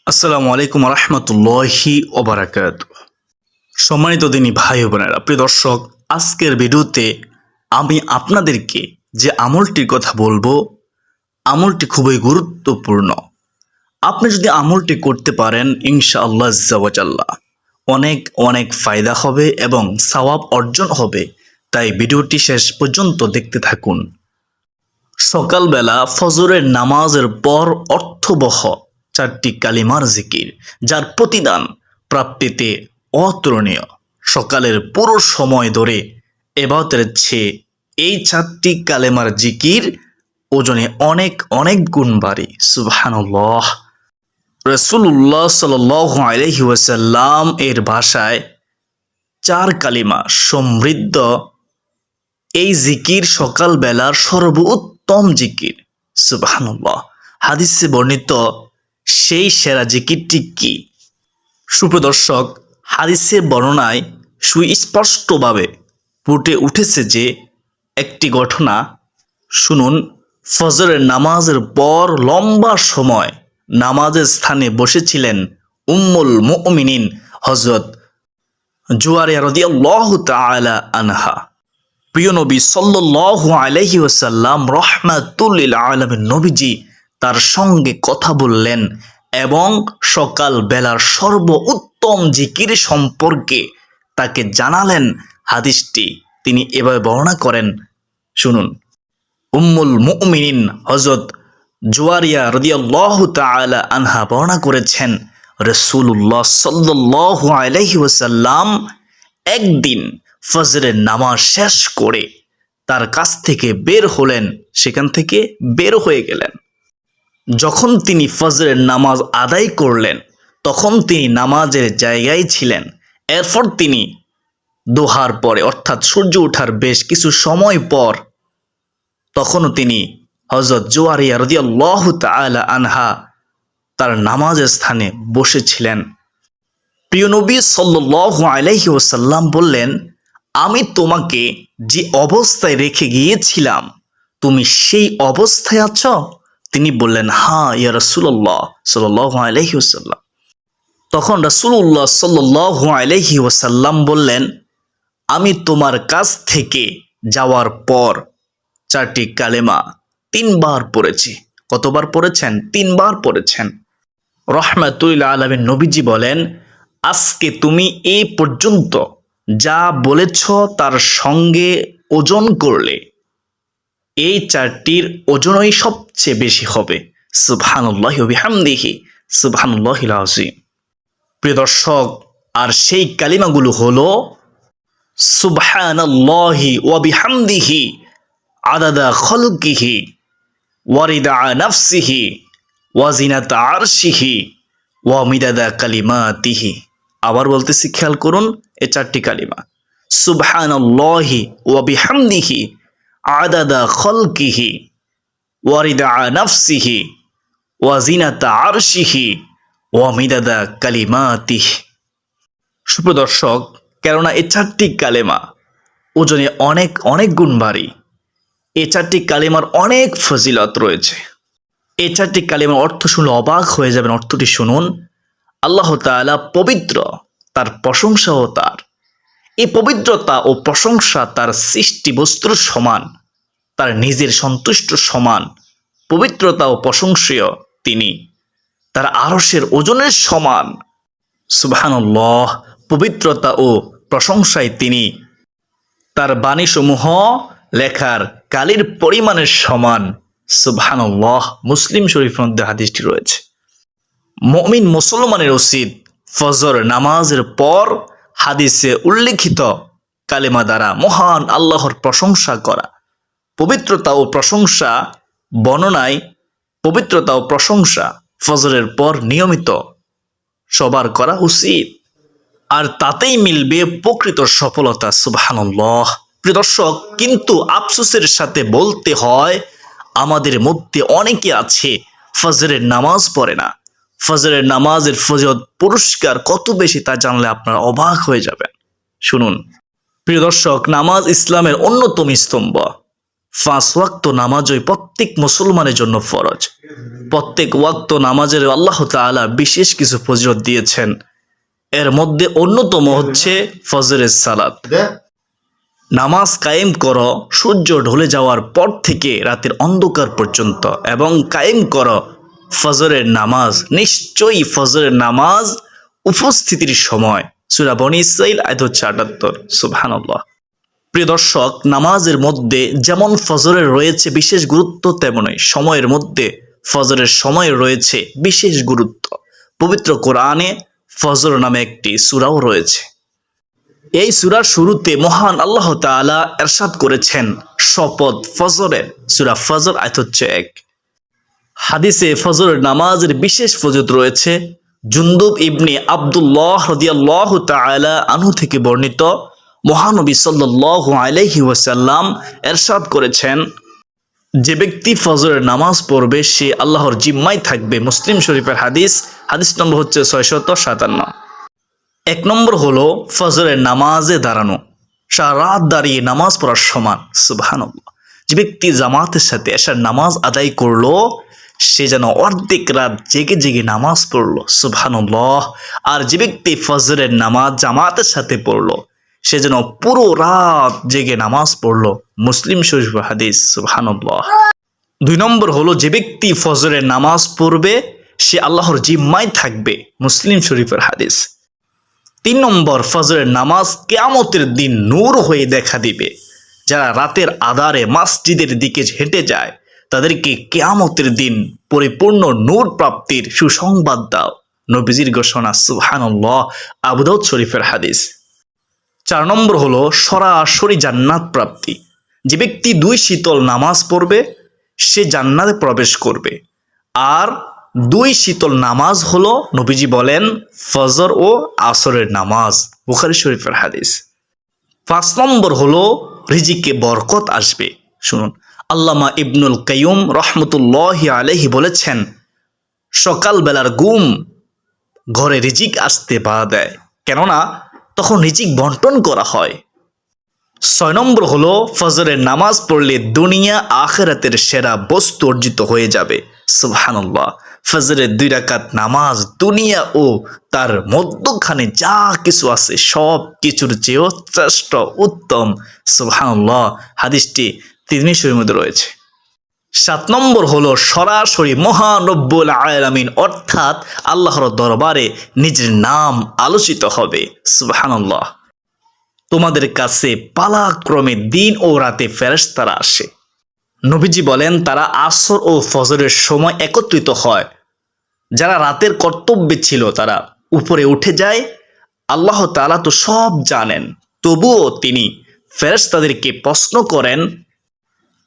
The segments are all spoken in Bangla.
আসসালামু আলাইকুম রহমতুল্লাহি ওবারাকাতুহু। সম্মানিত দিনী ভাই ও বোনেরা, প্রিয় দর্শক, আজকের ভিডিওতে আমি আপনাদেরকে যে আমলটির কথা বলবো, আমলটি খুবই গুরুত্বপূর্ণ। আপনি যদি আমলটি করতে পারেন, ইনশাআল্লাহ আজ্জা ওয়া জাল্লা অনেক অনেক ফায়দা হবে এবং সওয়াব অর্জন হবে। তাই ভিডিওটি শেষ পর্যন্ত দেখতে থাকুন। সকালবেলা ফজরের নামাজের পর অর্থবহ 4টি কালিমার জিকির, যার প্রতিদান প্রাপ্তিতে অতুলনীয়। সকালের পুরো সময় ধরে ইবাদতের চেয়ে এই 4টি কালেমার জিকির ওজনে অনেক অনেক গুণ বাড়ে। সুবহানাল্লাহ। রাসূলুল্লাহ সাল্লাল্লাহু আলাইহি ওয়াসাল্লাম এর ভাষায় 4 কালিমা সমৃদ্ধ এই জিকির সকালবেলার সর্বোত্তম জিকির। সুবহানাল্লাহ। হাদিসে বর্ণিত সেই সেরা জিকিরটি কি? সুপ্রদর্শক, হাদিসের বর্ণনায় সুস্পষ্টভাবে ফুটে উঠেছে যে একটি ঘটনা। শুনুন। ফজরের নামাজের পর লম্বা সময় নামাজের স্থানে বসেছিলেন উম্মুল মুমিনিন হযরত জুয়ারিয়া রাদিয়াল্লাহু তাআলা আনহা। প্রিয় নবী সাল্লাল্লাহু আলাইহি ওয়াসাল্লাম রাহমাতুল লিল আলামিন নবীজি তার সঙ্গে কথা বললেন এবং সকাল বেলার সর্বোত্তম জিকির সম্পর্কে তাকে জানালেন। হাদিসটি তিনি এভাবে বর্ণনা করেন, শুনুন। উম্মুল মুমিনিন হযরত জুয়ারিয়া রাদিয়াল্লাহু তাআলা আনহা বর্ণনা করেছেন, রাসূলুল্লাহ সাল্লাল্লাহু আলাইহি ওয়াসাল্লাম একদিন ফজরের নামাজ শেষ করে তার কাছ থেকে বের হলেন, সেখান থেকে বের হয়ে গেলেন। যখন তিনি ফজরের নামাজ আদায় করলেন, তখন তিনি নামাজের জায়গায় ছিলেন। এরপর তিনি দোহার পরে, অর্থাৎ সূর্য ওঠার বেশ কিছু সময় পর, তখনও তিনি হযরত জুয়ারিয়া রাদিয়াল্লাহু তাআলা আনহা তার নামাজের স্থানে বসেছিলেন। প্রিয় নবী সাল্লাল্লাহু আলাইহি ওয়াসাল্লাম বললেন, আমি তোমাকে যে অবস্থায় রেখে গিয়েছিলাম, তুমি সেই অবস্থায় আছো? তিনি বললেন, হ্যাঁ ইয়া রাসূলুল্লাহ সাল্লাল্লাহু আলাইহি ওয়াসাল্লাম। তখন রাসূলুল্লাহ সাল্লাল্লাহু আলাইহি ওয়াসাল্লাম বললেন, আমি তোমার কাছ থেকে যাওয়ার পর 4টি কালেমা 3 বার পড়েছি। কতবার পড়েছেন? 3 বার পড়েছেন। রাহমাতুল লিল আলামিন নবীজি বলেন, আজকে তুমি এই পর্যন্ত যা বলেছ তার সঙ্গে ওজন করলে এই 4টির ওজনই সবচেয়ে বেশি হবে। সুবহানাল্লাহি ওয়া বিহামদিহি, সুবহানাল্লাহিল আযীম। প্রিয় দর্শক, আর সেই কালিমাগুলো হলো সুবহানাল্লাহি ওয়া বিহামদিহি আদাদা খালকিহি ওয়া রিদা নাফসিহি ওয়া জিনাতা আরশিহি ওয়া মিদাদা কালিমাতিহি। আবার বলতেছি, খেয়াল করুন এই 4টি কালিমা। সুবহানাল্লাহি ওয়া বিহামদিহি আদাদা খালকিহি ওয়া রিদা নাফসিহি ওয়া জিনাতা আরশিহি ওয়া মিদাদা কালিমাতিহি। সুপ্রদর্শক, কেননা এই 4টি কালেমা ওজনে অনেক অনেক গুণ ভারী। এই 4টি কালেমার অনেক ফজিলত রয়েছে। এই 4টি কালেমার অর্থ শুনলে অবাক হয়ে যাবেন। অর্থটি শুনুন। আল্লাহ তাআলা পবিত্র, তার প্রশংসাও তার। এই পবিত্রতা ও প্রশংসা তার সৃষ্টি বস্তুর সমান, তার নিজের সন্তুষ্ট সমান। পবিত্রতা ও প্রশংসীয় তিনি, তার আরশের ওজনের সমান। সুবহানাল্লাহ। পবিত্রতা ও প্রশংসায় তিনি, তার বাণীসমূহ লেখার কালির পরিমাণের সমান। সুবহানাল্লাহ। মুসলিম শরীফের মধ্যে হাদিসটি রয়েছে। মুমিন মুসলমানের উচিত ফজর নামাজের পর হাদিসে উল্লেখিত কালেমা দ্বারা মহান আল্লাহর প্রশংসা করা। পবিত্রতা ও প্রশংসা বর্ণনায় পবিত্রতা ও প্রশংসা ফজরের পর নিয়মিত সবার করা উচিত, আর তাতেই মিলবে প্রকৃত সফলতা। সুবহানাল্লাহ। প্রিয় দর্শক, কিন্তু আফসোসের সাথে বলতে হয়, আমাদের মধ্যে অনেকে আছে ফজরের নামাজ পড়ে না। ফজরের নামাজের ফজিলত পুরস্কার কত বেশি তা জানলে আপনারা অবাক হয়ে যাবেন। শুনুন প্রিয় দর্শক, নামাজ ইসলামের অন্যতম স্তম্ভ। 5 ওয়াক্ত নামাজই প্রত্যেক মুসলমানের জন্য ফরজ। প্রত্যেক ওয়াক্ত নামাজের আল্লাহ তাআলা বিশেষ কিছু ফজিলত দিয়েছেন। এর মধ্যে অন্যতম হচ্ছে ফজরের সালাত। নামাজ কায়েম করো সূর্য ঢলে যাওয়ার পর থেকে রাতের অন্ধকার পর্যন্ত, এবং কায়েম করো ফজরের নামাজ। নিশ্চয়ই ফজরের নামাজ উপস্থিতির সময়। সূরা বনী ইসরাঈল আয়াত 78। সুবহানাল্লাহ। প্রিয় দর্শক, নামাজের মধ্যে যেমন ফজরের রয়েছে বিশেষ গুরুত্ব, তেমনই সময়ের মধ্যে ফজরের সময় রয়েছে বিশেষ গুরুত্ব। পবিত্র কোরআনে ফজর নামে একটি সূরাও রয়েছে। এই সূরার শুরুতে মহান আল্লাহ তাআলা ইরশাদ করেছেন, শপথ ফজরের। সূরা ফজর আয়াত 1। হাদিসে ফজরের নামাজের বিশেষ ফজিলত রয়েছে। জুনদুব ইবনে আব্দুল্লাহ রাদিয়াল্লাহু তাআলা আনহু থেকে বর্ণিত, মহানবী সাল্লাল্লাহু আলাইহি ওয়াসাল্লাম ইরশাদ করেছেন, যে ব্যক্তি ফজরের নামাজ পড়বে সে আল্লাহর জিম্মায় থাকবে। মুসলিম শরীফের হাদিস। হাদিস নম্বর হচ্ছে 657। 1 নম্বর হলো ফজরের নামাজে দাঁড়ানো। সারা রাত দাঁড়িয়ে নামাজ পড়ার সমান। সুবহানাল্লাহ। যে ব্যক্তি জামাতের সাথে এশার নামাজ আদায় করলো সে যেন অর্ধেক রাত জেগে জেগে নামাজ পড়লো। সুবহানাল্লাহ। আর যে ব্যক্তি ফজরের নামাজ জামাতের সাথে পড়লো সে যেন পুরো রাত জেগে নামাজ পড়লো। মুসলিম শরীফের হাদিস। সুবহানাল্লাহ। 2 নম্বর হলো যে ব্যক্তি ফজরের নামাজ পড়বে সে আল্লাহর জিম্মায় থাকবে। মুসলিম শরীফের হাদিস। 3 নম্বর, ফজরের নামাজ কিয়ামতের দিন নূর হয়ে দেখা দিবে। যারা রাতের আঁধারে মসজিদের দিকে হেঁটে যায় তাদেরকে কিয়ামতের দিন পরিপূর্ণ নূর প্রাপ্তির সুসংবাদ দাও। নবীজির ঘোষণা। সুবহানাল্লাহ। আবু দাউদ শরীফের হাদিস। 4 নম্বর হলো সরাসরি জান্নাত প্রাপ্তি। যে ব্যক্তি 2 শীতল নামাজ পড়বে সে জান্নাতে প্রবেশ করবে। আর 2 শীতল নামাজ হলো নবীজি বলেন ফজর ও আসরের নামাজ। বুখারী শরীফের হাদিস। 5 নম্বর হলো রিজিকে বরকত আসবে। শুনুন, আল্লামা ইবনুল কাইয়ুম রহমতুল্লাহি আলাইহি বলেছেন, সকালবেলার ঘুম ঘরে রিজিক আসতে বাধা দেয়, কেননা তখন রিজিক বন্টন করা হয়। 6 নম্বর হলো ফজরের নামাজ পড়লে দুনিয়া আখিরাতের সেরা বস্তু অর্জিত হয়ে যাবে। সুবহানাল্লাহ। ফজরের 2 রাকাত নামাজ দুনিয়া ও তার মধ্যখানে যা কিছু আছে সব কিছুর চেয়েও শ্রেষ্ঠ, উত্তম। সুবহানাল্লাহ। হাদিসটি তিরমিজি শরীফের মধ্যে রয়েছে। 7 নম্বর হলো সরাসরি মহান রব্বুল আলামিন অর্থাৎ আল্লাহর দরবারে নিজের নাম আলোচিত হবে। সুবহানাল্লাহ। তোমাদের কাছে পালাক্রমে দিন ও রাতে ফেরেশতারা আসে। নবীজি বলেন তারা আসর ও ফজরের সময় একত্রিত হয়। যারা রাতের কর্তব্যে ছিল তারা উপরে উঠে যায়। আল্লাহ তাআলা তো সব জানেন, তবুও তিনি ফেরেশতাদেরকে প্রশ্ন করেন,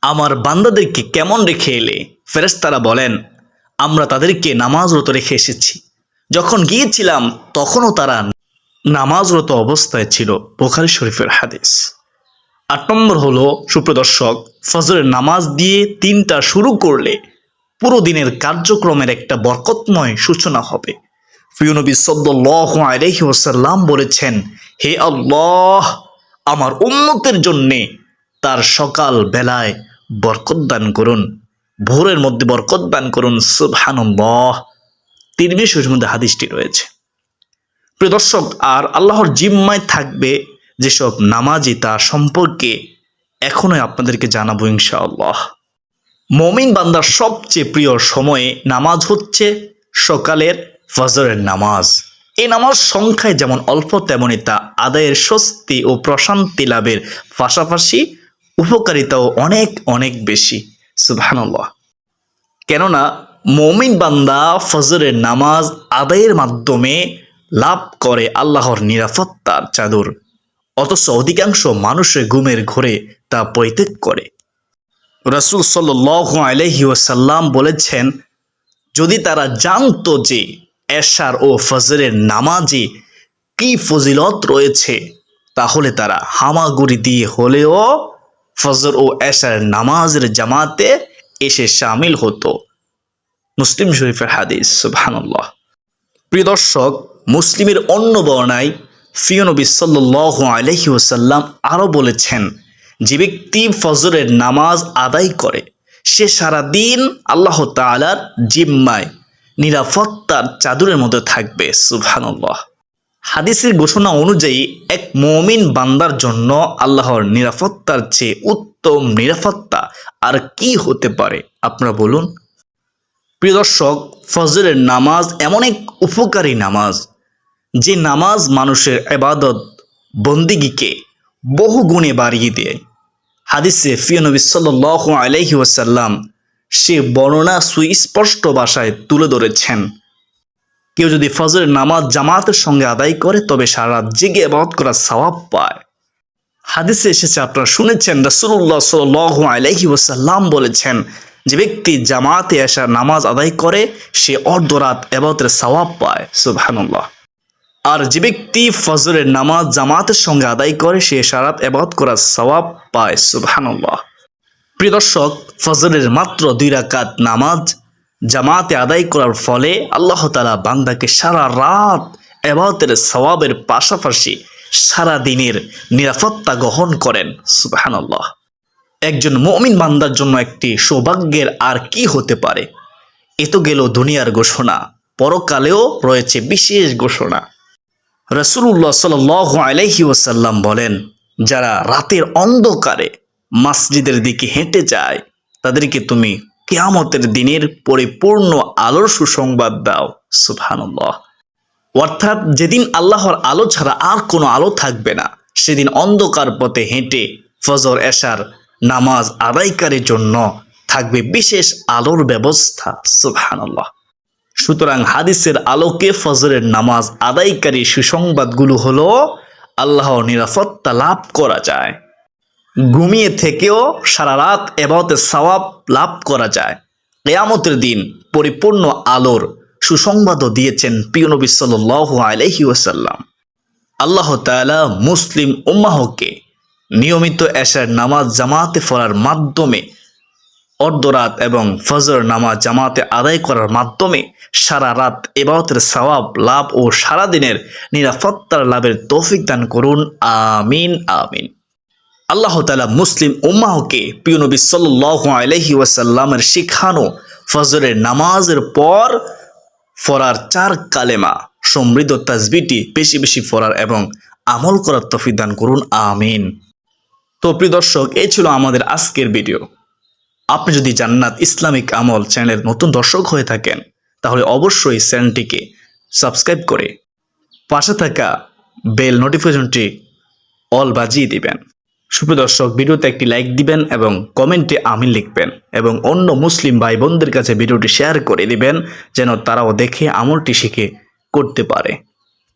আমার বান্দাদেরকে কেমন রেখে এলে? ফেরেশতারা বলেন, আমরা তাদেরকে নামাজরত রেখে এসেছি। যখন গিয়েছিলাম তখনও তারা নামাজরত অবস্থায় ছিল। বুখারী শরীফের হাদিস। 8 নম্বর হলো সুপ্রদর্শক, ফজরের নামাজ দিয়ে দিনটা শুরু করলে পুরো দিনের কার্যক্রমের একটা বরকতময় সূচনা হবে। প্রিয় নবী সাল্লাল্লাহু আলাইহি ওয়াসাল্লাম বলেছেন, হে আল্লাহ, আমার উম্মতের জন্যে তার সকাল বেলায় বরকত দান করুন, ভোরের মধ্যে বরকত দান করুন। সুবহানাল্লাহ। তিরমিজি শরীফের মধ্যে হাদিসটি রয়েছে। প্রিয় দর্শক, আর আল্লাহর জিম্মায় থাকবে যেসব নামাজি তা সম্পর্কে এখনই আপনাদেরকে জানাবো ইনশাআল্লাহ। মুমিন বান্দার সবচেয়ে প্রিয় সময়ে নামাজ হচ্ছে সকালের ফজরের নামাজ। এই নামাজ সংখ্যায় যেমন অল্প তেমনি তা আদায়ের স্বস্তি ও প্রশান্তি লাভের পাশাপাশি উপকারিতাও অনেক অনেক বেশি। সুবহানাল্লাহ। কেননা মুমিন বান্দা ফজরের নামাজ আদায়ের মাধ্যমে লাভ করে আল্লাহর নিরাপত্তার চাদর, অথচ অধিকাংশ মানুষের ঘুমের ঘোরে তা পরিত্যাগ করে। রাসূল সাল্লাল্লাহু আলাইহি ওয়াসাল্লাম বলেছেন, যদি তারা জানতো যে এশার ও ফজরের নামাজে কি ফজিলত রয়েছে তাহলে তারা হামাগুড়ি দিয়ে হলেও ফজর ও এশার নামাজের জামাতে এসে শামিল হতো। মুসলিম শরীফের হাদিস। সুবহানাল্লাহ। প্রিয় দর্শক, মুসলিমের অন্য বর্ণায় প্রিয় নবী সাল্লাল্লাহু আলাইহি ওয়াসাল্লাম আরও বলেছেন, যে ব্যক্তি ফজরের নামাজ আদায় করে সে সারাদিন আল্লাহ তাআলার জিম্মায় নিরাপত্তার চাদরের মধ্যে থাকবে। সুবহানাল্লাহ। হাদিসের ঘোষণা অনুযায়ী এক মুমিন বান্দার জন্য আল্লাহর নিরাপত্তার চেয়ে উত্তম নিরাপত্তা আর কি হতে পারে আপনারা বলুন। প্রিয় দর্শক, ফজরের নামাজ এমন এক উপকারী নামাজ যে নামাজ মানুষের ইবাদত বন্দিগিকে বহু গুণে বাড়িয়ে দেয়। হাদিসে প্রিয় নবী সাল্লাল্লাহু আলাইহি ওয়াসাল্লাম সে বর্ণনা সুস্পষ্ট ভাষায় তুলে ধরেছেন, কেউ যদি ফজরের নামাজ জামাতের সঙ্গে আদায় করে তবে সারা রাত জেগে ইবাদত করার সওয়াব পায়। হাদিসে এসেছে, আপনারা শুনেছেন, রাসূলুল্লাহ সাল্লাল্লাহু আলাইহি ওয়াসাল্লাম বলেছেন, যে ব্যক্তি জামাতে এসে নামাজ আদায় করে সে অর্ধরাত ইবাদতের সওয়াব পায়। সুবহানাল্লাহ। আর যে ব্যক্তি ফজরের নামাজ জামাতের সঙ্গে আদায় করে সে সারা রাত ইবাদত করার সওয়াব পায়। সুবহানাল্লাহ। প্রিয় দর্শক, ফজরের মাত্র 2 রাকাত নামাজ জামাতে আদায় করার ফলে আল্লাহ তাআলা বান্দাকে সারা রাত ইবাদতের সওয়াবের পাশাপাশি সারা দিনের নিরাপত্তা গ্রহণ করেন। সুবহানাল্লাহ। একজন মুমিন বান্দার জন্য একটি সৌভাগ্যের আর কি হতে পারে। এ তো গেল দুনিয়ার ঘোষণা, পরকালেও রয়েছে বিশেষ ঘোষণা। রাসূলুল্লাহ সাল্লাল্লাহু আলাইহি ওয়াসাল্লাম বলেন, যারা রাতের অন্ধকারে মসজিদের দিকে হেঁটে যায় তাদেরকে তুমি কিয়ামতের দিনের পরিপূর্ণ আলোর সুসংবাদ দাও। সুবহানাল্লাহ। অর্থাৎ যেদিন আল্লাহর আলো ছাড়া আর কোনো আলো থাকবে না, সেদিন অন্ধকার পথে হেঁটে ফজর এশার নামাজ আদায়কারীর জন্য থাকবে বিশেষ আলোর ব্যবস্থা। সুবহানাল্লাহ। সুতরাং হাদিসের আলোকে ফজরের নামাজ আদায়কারী সুসংবাদগুলো হলো আল্লাহর নিরাপত্তা লাভ করা যায়, ঘুমিয়ে থেকেও সারা রাত ইবাদতের সওয়াব লাভ করা যায়, কিয়ামতের দিন পরিপূর্ণ আলোর সুসংবাদও দিয়েছেন প্রিয় নবী সাল্লাল্লাহু আলাইহি ওয়াসাল্লাম। আল্লাহ তাআলা মুসলিম উম্মাহকে নিয়মিত এশার নামাজ জামাতে পড়ার মাধ্যমে, অর্ধরাত এবং ফজর নামাজ জামাতে আদায় করার মাধ্যমে সারা রাত ইবাদতের সওয়াব লাভ ও সারা দিনের নিরাপত্তার লাভের তৌফিক দান করুন। আমিন আমিন। আল্লাহ তাআলা মুসলিম উম্মাহকে প্রিয় নবী সাল্লাল্লাহু আলাইহি ওয়াসাল্লামের শিখানো ফজরের নামাজের পর পড়ার 4 কালেমা সমৃদ্ধ তাসবিহটি বেশি বেশি পড়ার এবং আমল করার তৌফিক দান করুন। আমিন। তো প্রিয় দর্শক, এই ছিল আমাদের আজকের ভিডিও। আপনি যদি জান্নাত ইসলামিক আমল চ্যানেলের নতুন দর্শক হয়ে থাকেন তাহলে অবশ্যই চ্যানেলটিকে সাবস্ক্রাইব করে পাশে থাকা বেল নোটিফিকেশনটি অল বাজিয়ে দিবেন। সুপ্রিয় দর্শক, ভিডিওতে একটি লাইক দিবেন এবং কমেন্টে আমিন লিখবেন এবং অন্য মুসলিম ভাই বোনদের কাছে ভিডিওটি শেয়ার করে দিবেন যেন তারাও দেখে আমলটি শিখে করতে পারে।